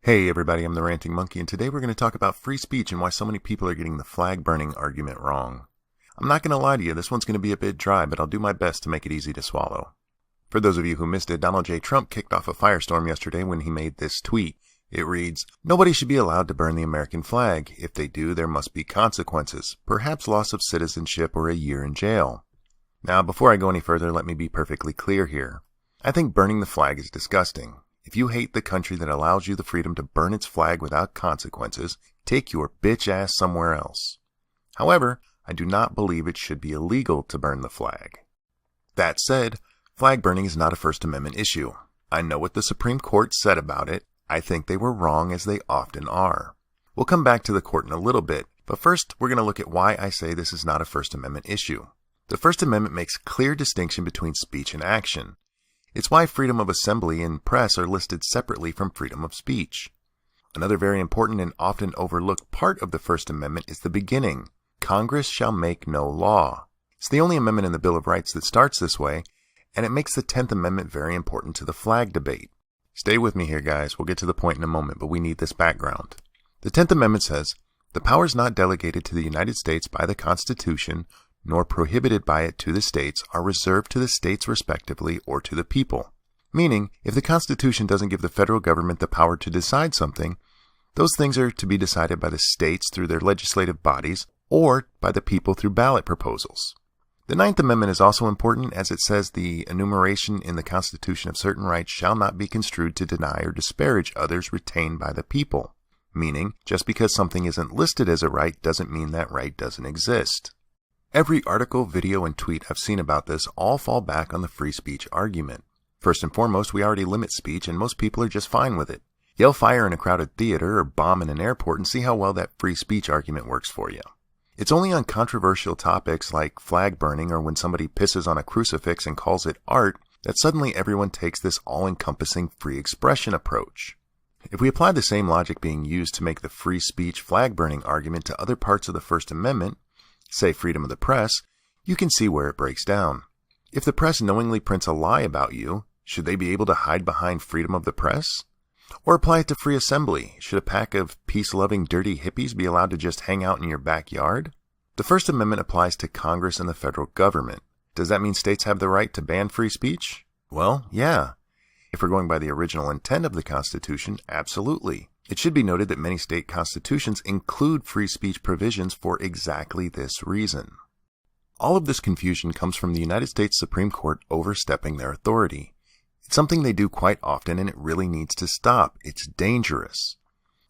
Hey everybody, I'm the Ranting Monkey, and today we're going to talk about free speech and why so many people are getting the flag burning argument wrong. I'm not going to lie to you, this one's going to be a bit dry, but I'll do my best to make it easy to swallow. For those of you who missed it, Donald J. Trump kicked off a firestorm yesterday when he made this tweet. It reads, "Nobody should be allowed to burn the American flag. If they do, there must be consequences, perhaps loss of citizenship or a year in jail." Now, before I go any further, let me be perfectly clear here. I think burning the flag is disgusting. If you hate the country that allows you the freedom to burn its flag without consequences, take your bitch ass somewhere else. However, I do not believe it should be illegal to burn the flag. That said, flag burning is not a First Amendment issue. I know what the Supreme Court said about it. I think they were wrong, as they often are. We'll come back to the court in a little bit, but first we're going to look at why I say this is not a First Amendment issue. The First Amendment makes clear distinction between speech and action. It's why freedom of assembly and press are listed separately from freedom of speech. Another very important and often overlooked part of the First Amendment is the beginning. Congress shall make no law. It's the only amendment in the Bill of Rights that starts this way, and it makes the 10th Amendment very important to the flag debate. Stay with me here, guys. We'll get to the point in a moment, but we need this background. The 10th Amendment says, "The powers not delegated to the United States by the Constitution, nor prohibited by it to the states, are reserved to the states respectively or to the people." Meaning, if the Constitution doesn't give the federal government the power to decide something, those things are to be decided by the states through their legislative bodies or by the people through ballot proposals. The 9th Amendment is also important, as it says the enumeration in the Constitution of certain rights shall not be construed to deny or disparage others retained by the people. Meaning, just because something isn't listed as a right doesn't mean that right doesn't exist. Every article, video, and tweet I've seen about this all fall back on the free speech argument. First and foremost, we already limit speech, and most people are just fine with it. Yell fire in a crowded theater or bomb in an airport and see how well that free speech argument works for you. It's only on controversial topics like flag burning or when somebody pisses on a crucifix and calls it art that suddenly everyone takes this all-encompassing free expression approach. If we apply the same logic being used to make the free speech flag burning argument to other parts of the First Amendment, say freedom of the press, you can see where it breaks down. If the press knowingly prints a lie about you, should they be able to hide behind freedom of the press? Or apply it to free assembly. Should a pack of peace-loving dirty hippies be allowed to just hang out in your backyard? The First Amendment applies to Congress and the federal government. Does that mean states have the right to ban free speech? Well, yeah. If we're going by the original intent of the Constitution, absolutely. It should be noted that many state constitutions include free speech provisions for exactly this reason. All of this confusion comes from the United States Supreme Court overstepping their authority. It's something they do quite often, and it really needs to stop. It's dangerous.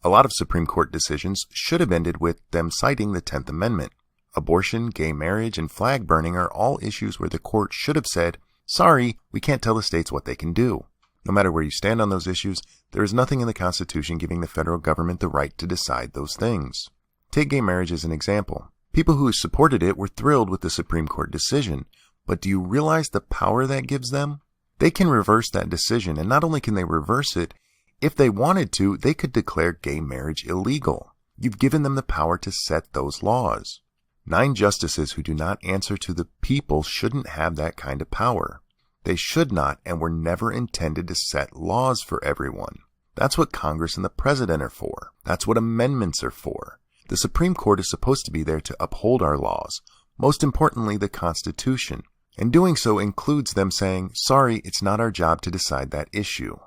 A lot of Supreme Court decisions should have ended with them citing the 10th Amendment. Abortion, gay marriage, and flag burning are all issues where the court should have said, "Sorry, we can't tell the states what they can do." No matter where you stand on those issues, there is nothing in the Constitution giving the federal government the right to decide those things. Take gay marriage as an example. People who supported it were thrilled with the Supreme Court decision, but do you realize the power that gives them? They can reverse that decision, and not only can they reverse it, if they wanted to, they could declare gay marriage illegal. You've given them the power to set those laws. 9 justices who do not answer to the people shouldn't have that kind of power. They should not and were never intended to set laws for everyone. That's what Congress and the President are for. That's what amendments are for. The Supreme Court is supposed to be there to uphold our laws, most importantly the Constitution, and doing so includes them saying, "Sorry, it's not our job to decide that issue."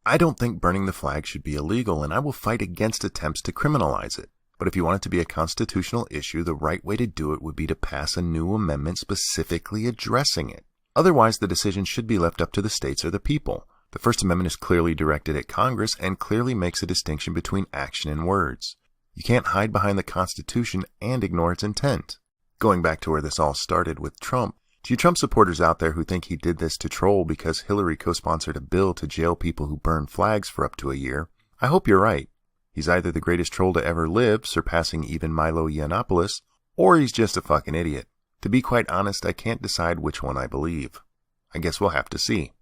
I don't think burning the flag should be illegal, and I will fight against attempts to criminalize it. But if you want it to be a constitutional issue, the right way to do it would be to pass a new amendment specifically addressing it. Otherwise, the decision should be left up to the states or the people. The First Amendment is clearly directed at Congress and clearly makes a distinction between action and words. You can't hide behind the Constitution and ignore its intent. Going back to where this all started with Trump, to you Trump supporters out there who think he did this to troll because Hillary co-sponsored a bill to jail people who burn flags for up to a year, I hope you're right. He's either the greatest troll to ever live, surpassing even Milo Yiannopoulos, or he's just a fucking idiot. To be quite honest, I can't decide which one I believe. I guess we'll have to see.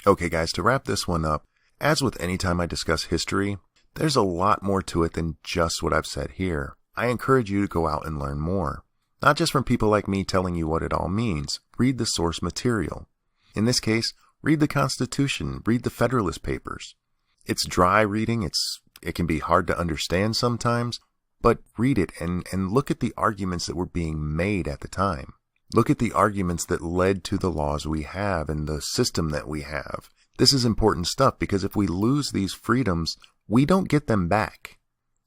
Okay guys, to wrap this one up, as with any time I discuss history, there's a lot more to it than just what I've said here. I encourage you to go out and learn more. Not just from people like me telling you what it all means. Read the source material. In this case, read the Constitution, read the Federalist Papers. It's dry reading, it's It can be hard to understand sometimes, but read it and look at the arguments that were being made at the time. Look at the arguments that led to the laws we have and the system that we have. This is important stuff because if we lose these freedoms, we don't get them back.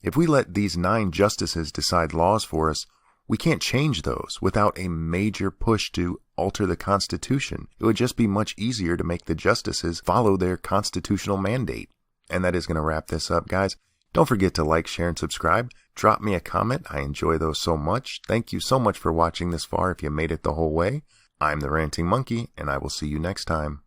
If we let these 9 justices decide laws for us, we can't change those without a major push to alter the Constitution. It would just be much easier to make the justices follow their constitutional mandate. And that is going to wrap this up, guys. Don't forget to like, share, and subscribe. Drop me a comment. I enjoy those so much. Thank you so much for watching this far if you made it the whole way. I'm the Ranting Monkey, and I will see you next time.